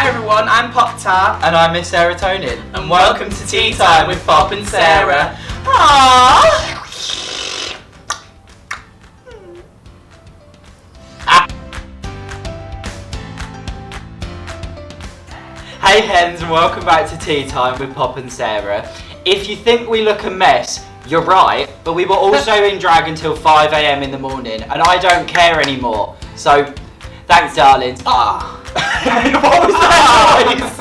Hi everyone, I'm Pop Tart. And I'm Miss Serotonin. And welcome to Tea Time with Pop and Sarah. Aww. Hey Hens, and welcome back to Tea Time with Pop and Sarah. If you think we look a mess, you're right, but we were also in drag until 5 a.m. in the morning, and I don't care anymore. So, thanks darlings. What was that noise?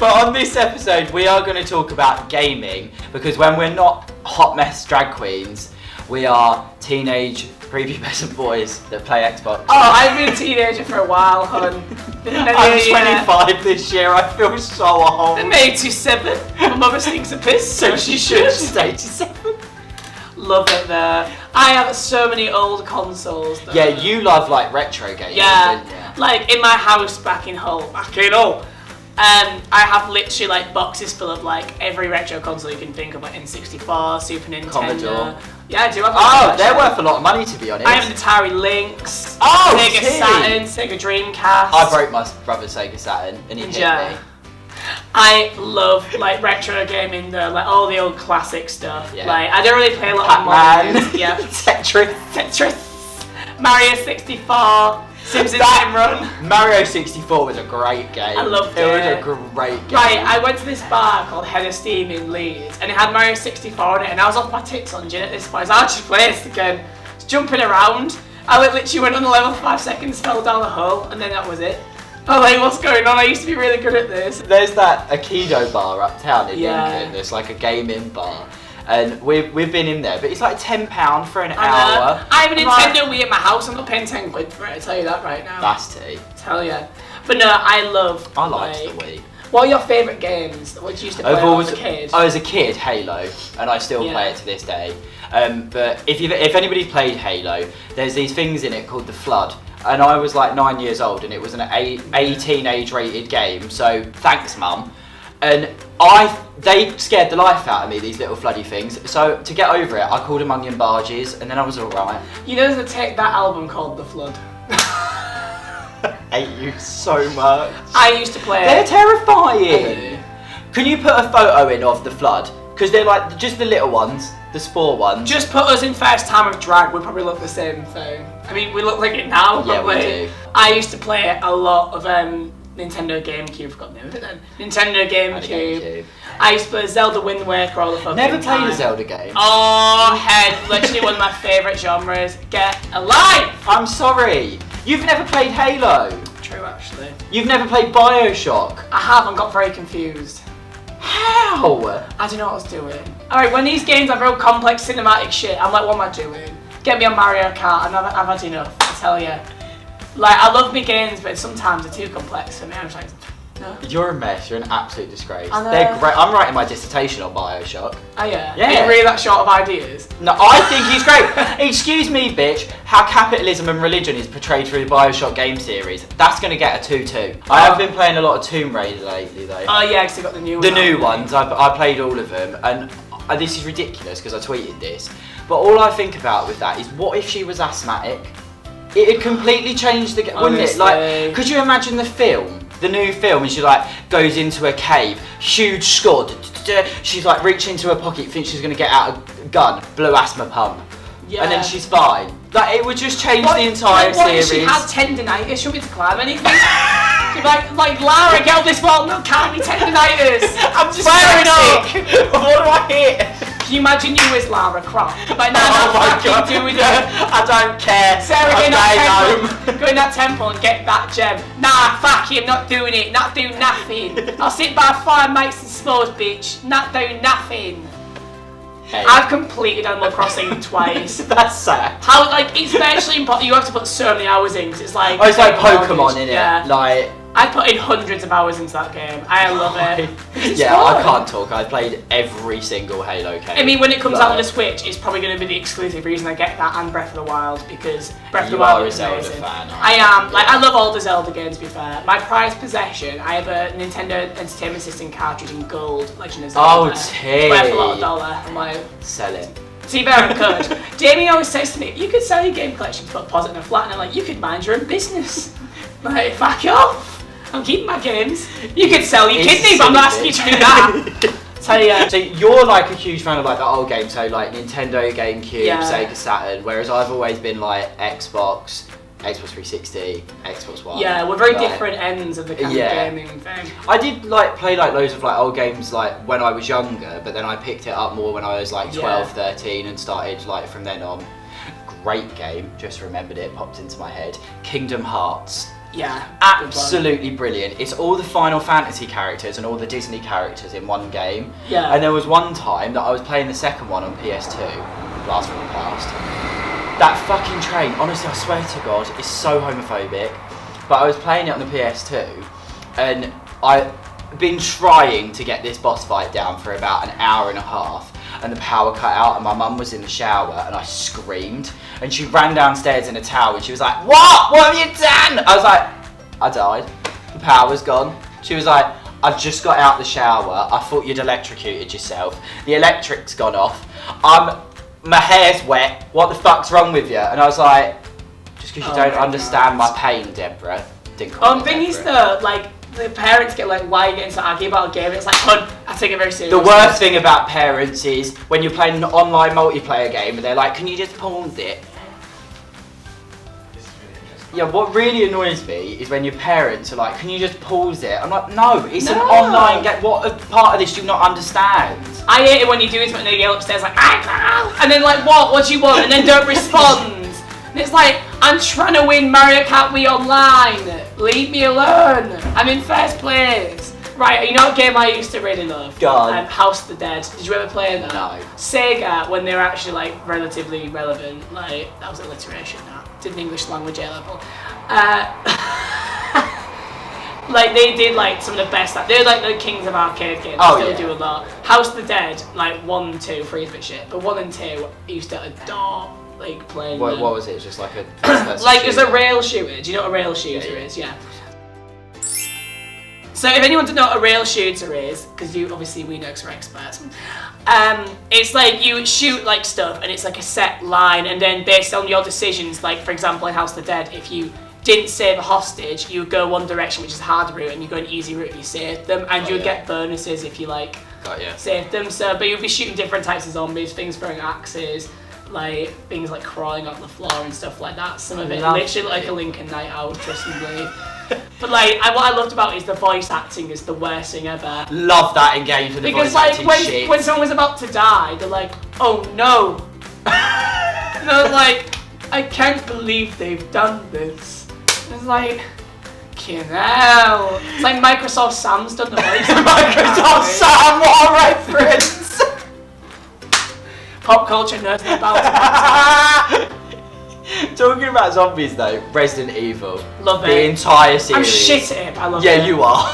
But on this episode, we are going to talk about gaming, because when we're not hot mess drag queens, we are teenage prepubescent boys that play Xbox. Oh, I've been a teenager for a while, hun. I'm 25 this year, I feel so old. I'm 87. My mother stinks a piss, so she should. She's 87. Love it there. I have so many old consoles though. Yeah, you love like retro games, yeah, didn't you? like in my house back in Hull, I have literally like boxes full of like every retro console you can think of, like N64, Super Nintendo. Commodore. Yeah, I do have. Oh, they're worth a lot of money, to be honest. I have an Atari Lynx. Oh, Sega Saturn, Sega Dreamcast. I broke my brother's Sega Saturn, and he hit me. I love like retro gaming though, like all the old classic stuff. Yeah. Like I don't really play a lot Pac-Man. of modern games. Yeah. Tetris. Mario 64. Simpsons Time Run. Mario 64 was a great game. I loved it. It was a great game. Right, I went to this bar called Head of Steam in Leeds, and it had Mario 64 on it, and I was off my tits on gin at this point. So I just play this again, just jumping around. I literally went on the level for 5 seconds, fell down the hole, and then that was it. I was like, what's going on? I used to be really good at this. There's that Aikido bar uptown in Lincoln. There's like a gaming bar. And we've been in there, but it's like £10 for an hour. I have a Nintendo Wii at my house. I'm not paying 10 quid for it. I tell you that right now. That's tea. Tell ya. But no, I liked the Wii. What are your favourite games? What did you used to play as a kid? As a kid, Halo, and I still play it to this day. But if anybody's played Halo, there's these things in it called the Flood. And I was like 9 years old, and it was an 18 age-rated game. So thanks, Mum. And they scared the life out of me, these little floody things. So to get over it, I called them onion barges, and then I was alright. You know there's that album called The Flood? I hate you so much. I used to play They're terrifying. Can you put a photo in of The Flood? Because they're like just the little ones, the spore ones. Just put us in first time of drag, we'd probably look the same thing. I mean, we look like it now, yeah, but we do. I used to play a lot of Nintendo GameCube, forgot the name of it then. Nintendo GameCube. I used to play Zelda Wind Waker all the fucking time. Never played a Zelda game. Oh, Head, literally one of my favourite genres. Get alive! I'm sorry. You've never played Halo. True, actually. You've never played BioShock. I have and got very confused. How? I don't know what I was doing. Alright, when these games have real complex cinematic shit, I'm like, what am I doing? Get me on Mario Kart, I've had enough, I tell you. Like, I love my games, but sometimes they're too complex for me. I'm just like, no. You're a mess. You're an absolute disgrace. I know. They're great. I'm writing my dissertation on BioShock. Oh yeah? Yeah. Are you really that short of ideas? No, I think he's great. Excuse me, bitch. How capitalism and religion is portrayed through the BioShock game series. That's going to get a 2-2. I have been playing a lot of Tomb Raider lately, though. Oh yeah, because you got the new ones. The new ones. I played all of them, and this is ridiculous because I tweeted this. But all I think about with that is, what if she was asthmatic? It'd completely change the game, wouldn't it? Like, could you imagine the new film, and she like goes into a cave, huge squad. She's like reaching into her pocket, thinks she's gonna get out a gun, blue asthma pump, and then she's fine. Like, it would just change the entire series. What if she had tendinitis? She wouldn't be to climb anything. She'd be like Lara, get on this wall. No, can't be tendinitis. I'm just sick. What do I hit? Can you imagine you as Lara Croft? Like, no, oh my God. Doing it. I don't care. Sarah, go in that temple and get that gem. Nah, fuck you, I'm not doing it. Not doing nothing. I'll sit by fire, mates and s'mores, bitch. Not doing nothing. Hey. I've completed Animal Crossing twice. That's sad. How, like, it's virtually impossible. You have to put so many hours in, because it's like... Oh, it's like Pokemon, innit? Yeah. Like... I put in hundreds of hours into that game. I love it. Yeah, fun. I can't talk. I played every single Halo game. I mean, when it comes out on the Switch, it's probably going to be the exclusive reason I get that and Breath of the Wild, because Breath of the Wild is amazing. Zelda fan, I am. Like, I love all the Zelda games, to be fair. My prized possession, I have a Nintendo Entertainment System cartridge in gold, Legend of Zelda. Oh, tea. Worth a lot of dollar. I'm like... Sell it. See, very good. Jamie always says to me, you could sell your game collection to put a deposit in a flat, and I'm like, you could mind your own business. Like, fuck off. I'm keeping my games. You could sell your kidney, but I'm not asking you to do that. So yeah. So you're like a huge fan of like the old games, so like Nintendo, GameCube, Yeah. Sega Saturn, whereas I've always been like Xbox 360, Xbox One. Yeah, we're very like, different ends of the kind Yeah. of gaming thing. I did like play like loads of like old games like when I was younger, but then I picked it up more when I was like 12, 13 and started like from then on. Great game, just remembered it, popped into my head. Kingdom Hearts. Yeah. Absolutely brilliant. It's all the Final Fantasy characters and all the Disney characters in one game. Yeah. And there was one time that I was playing the second one on PS2, Blast from the Past. That fucking train, honestly I swear to God, is so homophobic. But I was playing it on the PS2 and I've been trying to get this boss fight down for about an hour and a half and the power cut out and my mum was in the shower and I screamed and she ran downstairs in a towel and she was like, "What? What have you done?" I was like, "I died. The power was gone." She was like, "I've just got out the shower. I thought you'd electrocuted yourself. The electric's gone off. My hair's wet. What the fuck's wrong with you?" And I was like, "Just because you don't understand my pain, Deborah." Didn't call me Thing is Deborah. though, like, the parents get like, why are you getting so argue about a game? It's like, hun, I take it very seriously. The worst thing about parents is when you're playing an online multiplayer game and they're like, "Can you just pause it?" Yeah, what really annoys me is when your parents are like, "Can you just pause it?" I'm like, no, it's an online game. What part of this do you not understand? I hate it when you do this, but they yell upstairs like, "I know," and then like, what do you want? And then don't respond. And it's like, I'm trying to win Mario Kart Wii Online. Leave me alone. I'm in first place. Right, you know what game I used to really love? God. House of the Dead. Did you ever play that? No. Sega, when they were actually like relatively relevant, like that was alliteration. That did an English language A level. Like they did like some of the best. They're like the kings of arcade games. Oh, Still yeah. do a lot. House of the Dead, like 1, 2, 3 is a bit shit, but 1 and 2 I used to adore. Like playing. What was it? Just like a first-person like it's a shooter? rail shooter. Do you know what a rail shooter Yeah. is? Yeah. So if anyone doesn't know what a rail shooter is, because we know because we're experts, it's like you shoot like stuff and it's like a set line, and then based on your decisions, like for example in House of the Dead, if you didn't save a hostage, you would go one direction, which is a hard route, and you go an easy route if you saved them, and you would get bonuses if you like saved them. So, but you'd be shooting different types of zombies, things throwing axes, like things like crawling on the floor and stuff like that. Some of it literally like a Lincoln Night Out, trust me, believe. But like, what I loved about it is the voice acting is the worst thing ever. Love that in games with the Because voice like acting when someone was about to die, they're like, "Oh no!" They're like, "I can't believe they've done this." It's like, fucking hell. It's like Microsoft Sam's done the voice. Microsoft Sam, what a reference! Pop culture knows about it. Talking about zombies though, Resident Evil. Love the it. entire series. I'm shit at it, but I love it. Yeah, you are.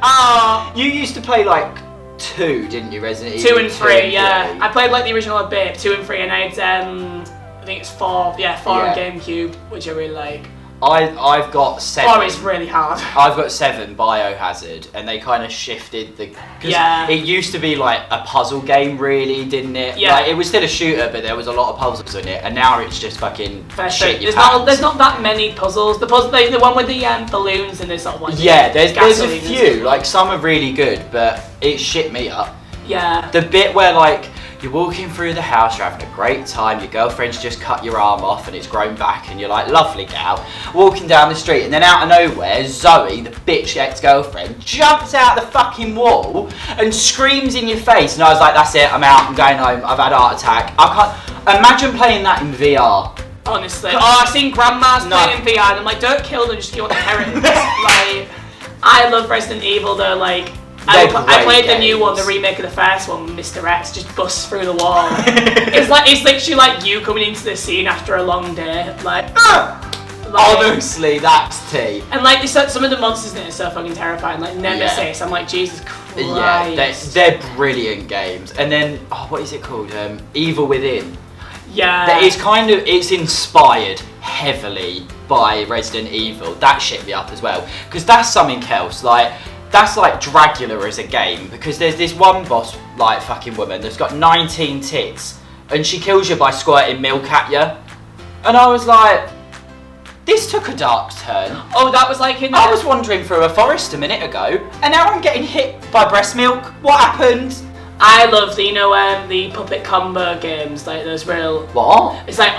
Oh. You used to play like 2, didn't you? Resident 2 Evil. and 3, yeah. I played like the original a bit, 2 and 3, and I had I think it's 4 on GameCube, which I really like. I've got 7. 4 is really hard. I've got 7 Biohazard, and they kind of shifted the. Yeah. It used to be like a puzzle game, really, didn't it? Yeah. Like, it was still a shooter, but there was a lot of puzzles in it, and now it's just fucking shit your There's not that many puzzles. The one with the balloons and this sort of one. Yeah, there's a gasoline, few. Like some are really good, but it shit me up. Yeah. The bit where like you're walking through the house, you're having a great time, your girlfriend's just cut your arm off and it's grown back and you're like, lovely gal, walking down the street, and then out of nowhere, Zoe, the bitch ex-girlfriend, jumps out the fucking wall and screams in your face, and I was like, that's it, I'm out, I'm going home, I've had a heart attack. I can't imagine playing that in VR. Honestly. I've seen grandmas playing in VR and I'm like, don't kill them, just kill the parents. Like, I love Resident Evil though, like, I played the new one, the remake of the first one, Mr. X just busts through the wall. It's literally like you coming into the scene after a long day, like honestly, that's tea. And like some of the monsters in it are so fucking terrifying, like Nemesis, I'm like, Jesus Christ. Yeah, they're brilliant games. And then, what is it called? Evil Within. Yeah. It's inspired heavily by Resident Evil. That shit me up as well. Because that's something else, that's like Dracula as a game, because there's this one boss, like fucking woman, that's got 19 tits, and she kills you by squirting milk at you. And I was like, This took a dark turn. Oh, that was like in. I was wandering through a forest a minute ago, and now I'm getting hit by breast milk. What happened? I love the puppet combo games, like those real. What? It's like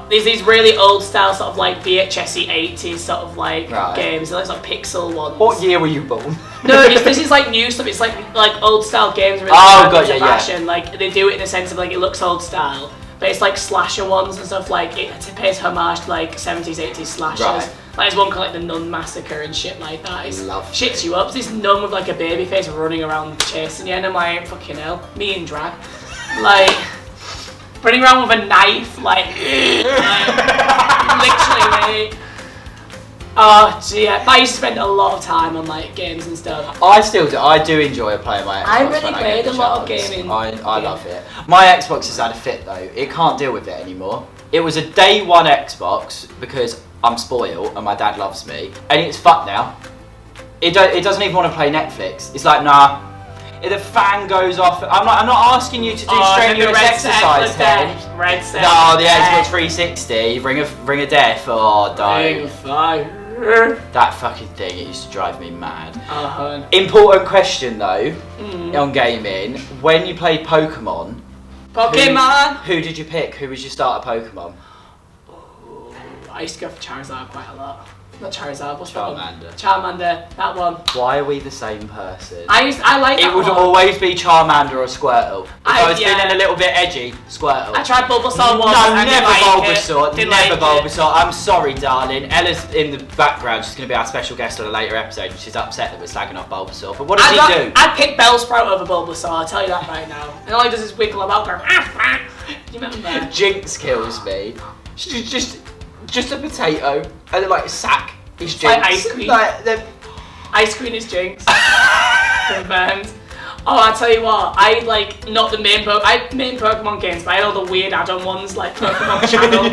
there's these really old style sort of like VHS-y 80s sort of like games, like sort of pixel ones. What year were you born? No, this is like new stuff. It's like old style games. Really fashion. Like they do it in a sense of like it looks old style, but it's like slasher ones and stuff. Like it pays homage to like 70s, 80s slashers. Right. Like there's one called like the Nun Massacre and shit like that. It Lovely. shits you up. There's this nun with like a baby face running around chasing you, and I'm like, fucking hell, me in drag, like running around with a knife, like literally. Oh gee, I used to spend a lot of time on like games and stuff. I still do. I do enjoy playing my Xbox. I really when played I get a lot of chance. gaming. I love it. My Xbox has had a fit though. It can't deal with it anymore. It was a day one Xbox because I'm spoiled and my dad loves me, and it's fucked now. It doesn't even want to play Netflix. It's like, nah. If the fan goes off, I'm not asking you to do strenuous exercise, Hen. Red set. No, the Xbox 360. Ring of death. Oh, don't. That fucking thing, it used to drive me mad. Important question though, on gaming. When you played Pokemon, who did you pick? Who was your starter Pokemon? I used to go for Charizard quite a lot. Not Charizard, what's Charmander. Charmander, that one. Why are we the same person? I like that It would one. always be Charmander or Squirtle. If I was feeling a little bit edgy, Squirtle. I tried Bulbasaur once. No, never Bulbasaur. Never Never Bulbasaur. I'm sorry, darling. Ella's in the background. She's going to be our special guest on a later episode, and she's upset that we're slagging off Bulbasaur. But what does he do? I'd pick Bellsprout over Bulbasaur, I'll tell you that right now. And all he does is wiggle about, go, do you remember? Jinx kills me. She's just a potato, and then like sack is Jinx. Like Ice Queen. Ice Queen is Jinx. Confirmed. Oh, I tell you what, I like not the main Pokemon games, but I had all the weird add-on ones like Pokemon Channel.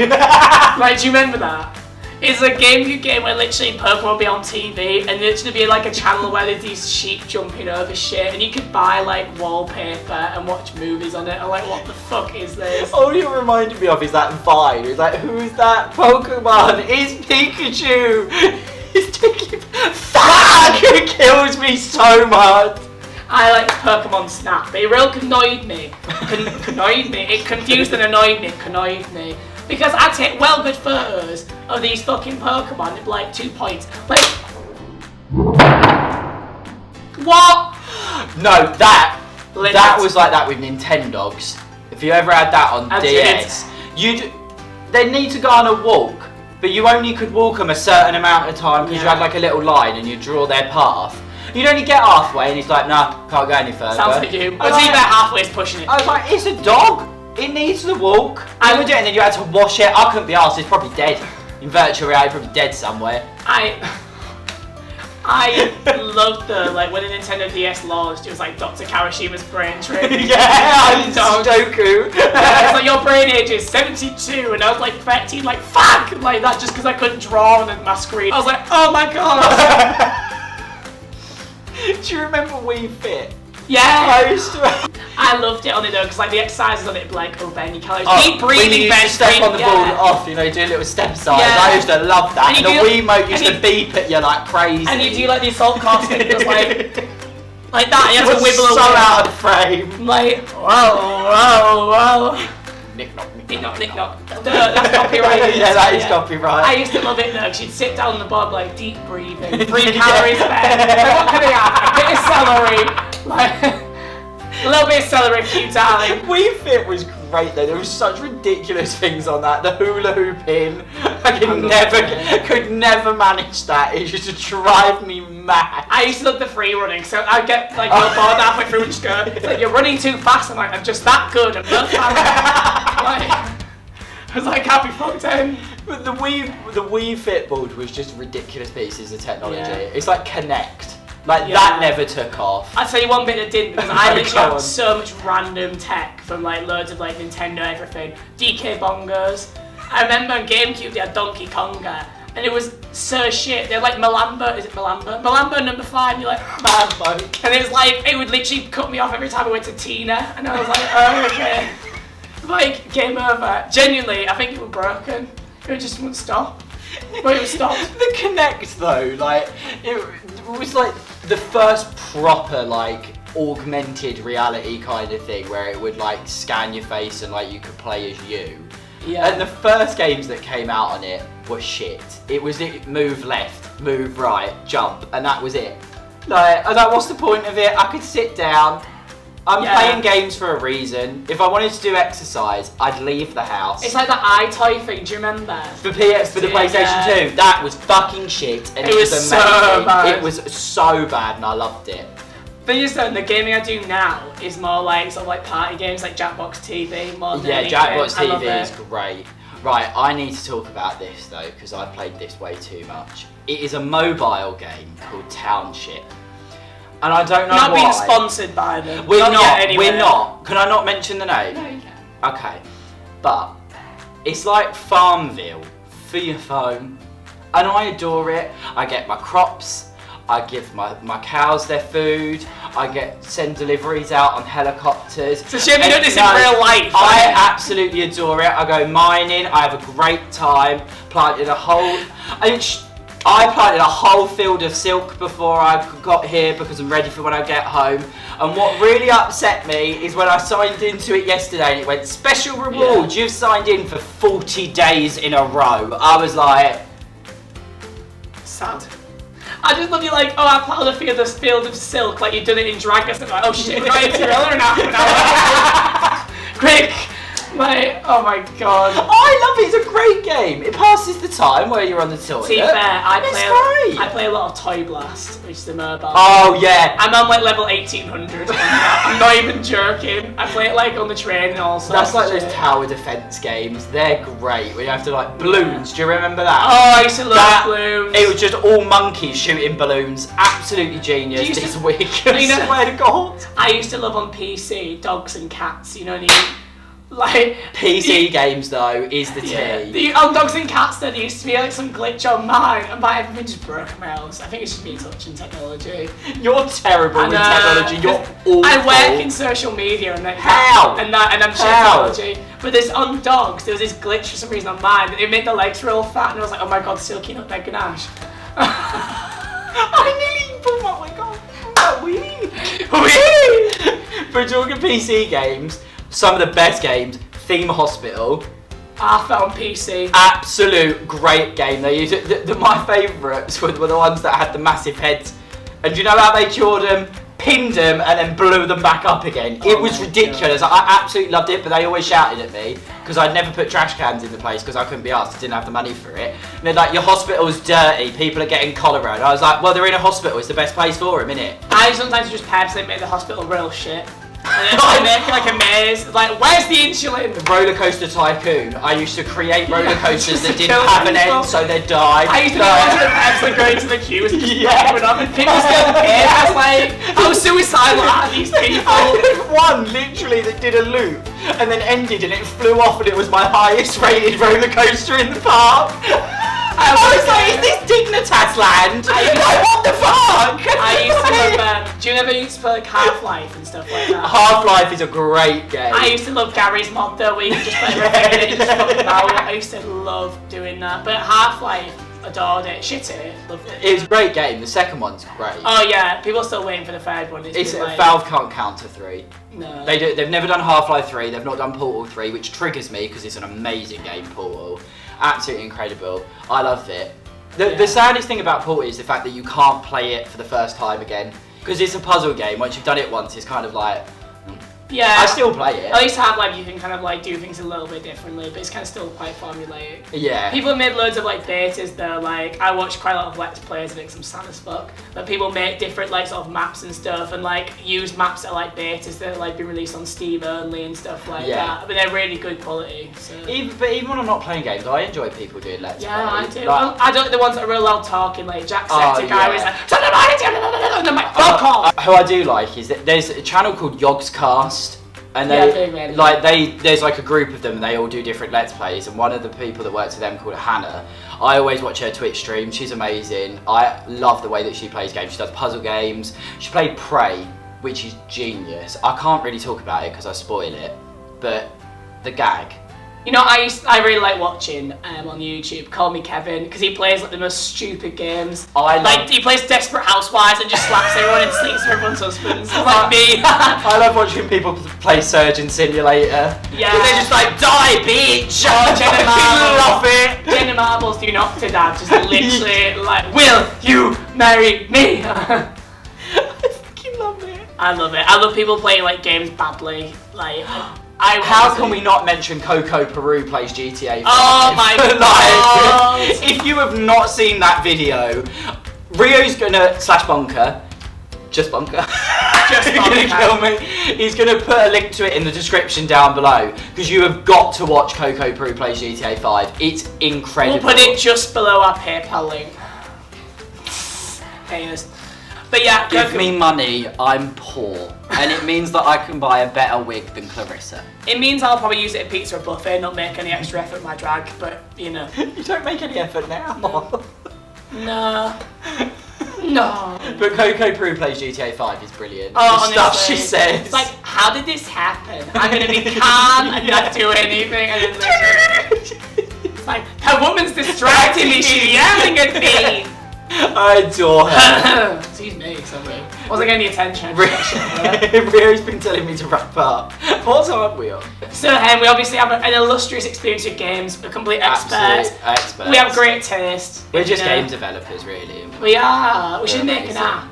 Like, do you remember that? It's a GameCube game where literally Pokemon will be on TV and there's going to be like a channel where there's these sheep jumping over shit and you could buy like wallpaper and watch movies on it. I'm like, what the fuck is this? All you reminded me of is that Vine. It's like, who's that Pokemon? It's Pikachu! It's Pikachu! Fuck! It kills me so much! I like Pokemon Snap, but it really annoyed me. Annoyed me. It confused and annoyed me. Annoyed me. Because I take well good photos of these fucking Pokemon at like 2 points. Like, what? No, that was like that with Nintendogs. If you ever had that on DS, they need to go on a walk, but you only could walk them a certain amount of time because you had like a little line and you draw their path. You'd only get halfway and he's like, nah, can't go any further. Sounds like you. I was even halfway pushing it. I was like, it's a dog. It needs the walk. I would do it and then you had to wash it. I couldn't be arsed. It's probably dead. In virtual reality, probably dead somewhere. I loved like when the Nintendo DS launched, it was like Dr. Karishima's brain training. Yeah, Sudoku. It's like your brain age is 72 and I was like 13, like fuck! Like that just because I couldn't draw on my screen. I was like, oh my god! Do you remember Wii Fit? Yeah! I loved it on it though, because like the exercises on it were like, oh Ben, you can't keep breathing, Ben. Step on the ball off, you know, do a little step size. Yeah. I used to love that. And the Wiimote used to beep at you like crazy. And you do like the assault costume, it was like that, you had to wibble away. So out of frame. Like, whoa. Nick knock. That's copyrighted. Yeah, that is copyright. I used to love it though, because you'd sit down on the board like deep breathing, 3 calories spent. Like, what can I have? A bit of celery, like a little bit of celery a few times. Wii Fit was great though. There was such ridiculous things on that. The hula hoop in. I could never manage that. It used to drive me mad. I used to love the free running, so I'd get like bored halfway through and just go, it's like, you're running too fast. I'm like, I'm just that good. I'm not I was like, happy fucked in. But the Wii Fit board was just ridiculous pieces of technology. Yeah. It's like Connect. Like that never took off. I'll tell you one bit that didn't, because I literally had so much random tech from like loads of like Nintendo everything. DK bongos. I remember on GameCube they had Donkey Konga, and it was so shit. They're like Malamba, is it Malamba? Malamba number 5, you're like, Malamba. And it was like, it would literally cut me off every time I went to Tina, and I was like, oh okay. Like, game over. Genuinely, I think it was broken. It just wouldn't stop. Wait, it was stopped. The Kinect though, like it was like the first proper like augmented reality kind of thing where it would like scan your face and like you could play as you. Yeah. And the first games that came out on it were shit. It move left, move right, jump, and that was it. Like, and what's the point of it? I could sit down. I'm playing games for a reason. If I wanted to do exercise, I'd leave the house. It's like the eye-tie thing, do you remember? For the PlayStation 2, that was fucking shit, and it was amazing. So bad. It was so bad, and I loved it. Thing is, though, the gaming I do now is more like sort of like party games, like Jackbox TV. More than anything. Jackbox TV is great. Right, I need to talk about this though, because I played this way too much. It is a mobile game called Township. And I don't know not why. Being sponsored by them. We're not. Can I not mention the name? No, you can. Okay. But it's like Farmville for your phone. And I adore it. I get my crops. I give my cows their food. I send deliveries out on helicopters. It's a shame you don't do this in real life. I absolutely adore it. I go mining. I have a great time. I planted a whole field of silk before I got here because I'm ready for when I get home. And what really upset me is when I signed into it yesterday and it went, special reward, you've signed in for 40 days in a row. I was like... sad. I just love you like, oh, I planted a field of silk, like you've done it in drag or something. Like, oh shit, I into Thriller now. Quick! Like, oh my god. I love it, it's a great game. It passes the time where you're on the toilet. To be fair, I play a lot of Toy Blast, which is the mobile. Oh yeah. I'm on like level 1800. I'm not even joking. I play it like on the train and all sorts. That's like those tower defense games. They're great. Where you have to like balloons. Do you remember that? Oh, I used to love balloons. It was just all monkeys shooting balloons. Absolutely genius. This week. I swear to God. I used to love on PC dogs and cats. You know what I mean? Like PC games though is the tea. On Dogs and Cats there used to be like some glitch on mine and everything just broke my house. I think it's just me touching technology. You're terrible with technology. You're awful. I work in social media and I'm technology. But there's on dogs there was this glitch for some reason on mine that it made the legs real fat and I was like, oh my god, Silky Nutmeg Ganache. I nearly put my god. Wee. For talking PC games. Some of the best games, Theme Hospital. I found PC. Absolute great game. They used it. My favourites were the ones that had the massive heads. And do you know how they cured them? Pinned them and then blew them back up again. It was ridiculous. God. I absolutely loved it, but they always shouted at me because I'd never put trash cans in the place because I couldn't be asked. I didn't have the money for it. And they're like, your hospital's dirty. People are getting cholera. And I was like, well, they're in a hospital. It's the best place for them, innit? I sometimes just purposely make the hospital real shit. And then I make like a maze, like, where's the insulin? Roller Coaster Tycoon. I used to create roller coasters that didn't have an end, so they'd die. I used to actually go into the queues and and people still care. I was like, how suicidal are these people? I did one literally that did a loop and then ended and it flew off and it was my highest rated roller coaster in the park. I was like, is this Dignitas land? What the fuck? I used to love, do you ever used to play like Half-Life and stuff like that? Half-Life is a great game. I used to love Gary's mod though, where you could just play everything and it just fucked about. I used to love doing that. But Half-Life, adored it, shit it, loved it. It was a great game, the second one's great. Oh yeah, people are still waiting for the third one. Valve can't count to 3. No. They've never done Half-Life 3, they've not done Portal 3, which triggers me because it's an amazing game, Portal. Absolutely incredible. I loved it. The saddest thing about Portal is the fact that you can't play it for the first time again. Because it's a puzzle game. Once you've done it once, it's kind of like... Yeah. I still play it. At least Half-Life you can kind of like do things a little bit differently, but it's kind of still quite formulaic. Yeah. People have made loads of like betas though, like I watch quite a lot of Let's Plays, I think I'm sad as fuck. But people make different like sort of maps and stuff and like use maps that are like betas that have like been released on Steam only and stuff like that. But they're really good quality. So. Even when I'm not playing games, I enjoy people doing Let's Plays. Yeah, I do. Well, I don't like the ones that are real loud talking, like Jacksepticeye guy was like, and I'm like, fuck off! Who I do like is that there's a channel called Yogscast. And there's like a group of them and they all do different Let's Plays, and one of the people that works with them called Hannah, I always watch her Twitch stream. She's amazing. I love the way that she plays games. She does puzzle games. She played Prey, which is genius. I can't really talk about it because I spoil it, but the gag You know, I really like watching on YouTube. Call Me Kevin, because he plays like the most stupid games. He plays Desperate Housewives and just slaps everyone and sleeps with everyone's husbands. Like me. I love watching people play Surgeon Simulator. Yeah. They're just like, die, bitch! Oh, Jenna I love Marbles. it. Jenna Marbles doing up to dad, just literally like, will you marry me? I fucking love it. I love it. I love people playing like games badly. Like. How can we not mention Coco Peru plays GTA 5? Oh my god! If you have not seen that video, Rio's gonna /Bunker, just Bunker. He's gonna kill me. He's gonna put a link to it in the description down below because you have got to watch Coco Peru plays GTA 5. It's incredible. We'll put it just below our PayPal link. Famous. But yeah, give me money, I'm poor. And it means that I can buy a better wig than Clarissa. It means I'll probably use it at pizza or buffet, not make any extra effort in my drag, but you know. You don't make any effort now. No. No. But Coco Peru plays GTA 5 is brilliant. Oh, the stuff she says. It's like, how did this happen? I'm gonna be calm and not do anything. And it's like, that woman's distracting me, she's yelling at me. I adore her. Excuse me, sorry. Wasn't getting any attention. Rio's been telling me to wrap up. What time are we on? So, we obviously have an illustrious experience with games. We're complete experts. Experts. We have great taste. We're just game developers, really. We are. We should make an app.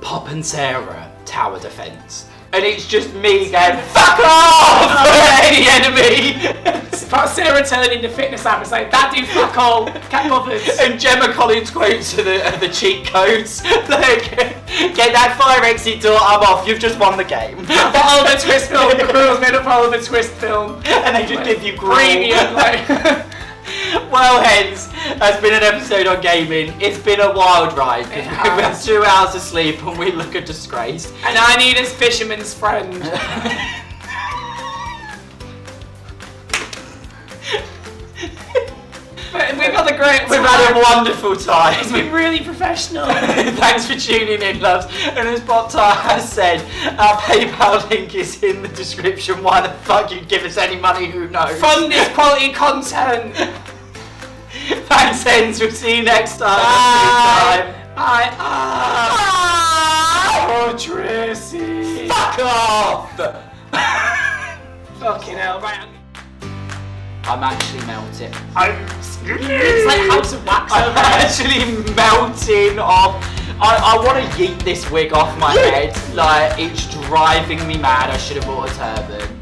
Pop and Sarah, tower defense. And it's just me going, fuck off! Any enemy! It's about Sarah turning into fitness app. It's like, that dude, fuck all. Can't bothered. And Gemma Collins quotes to the cheat codes. Like, get that fire exit door, I'm off, you've just won the game. For Oliver Twist film, the crew was made up for Oliver Twist film. And they just give you premium, like. Well, Hens, that's been an episode on gaming. It's been a wild ride because we've had 2 hours of sleep and we look a disgrace. And I need his fisherman's friend. But we've had a great time. We've had a wonderful time. It's been really professional. Thanks for tuning in, loves. And as Botar has said, our PayPal link is in the description. Why the fuck you'd give us any money, who knows? Fund this quality content. Thanks, Hens. We'll see you next time. Bye. Bye. Oh, Tracy. Fuck off. Fucking hell, right. I'm actually melting. It's like House of Wax over I'm actually melting off. I want to yeet this wig off my head. Like, it's driving me mad. I should have bought a turban.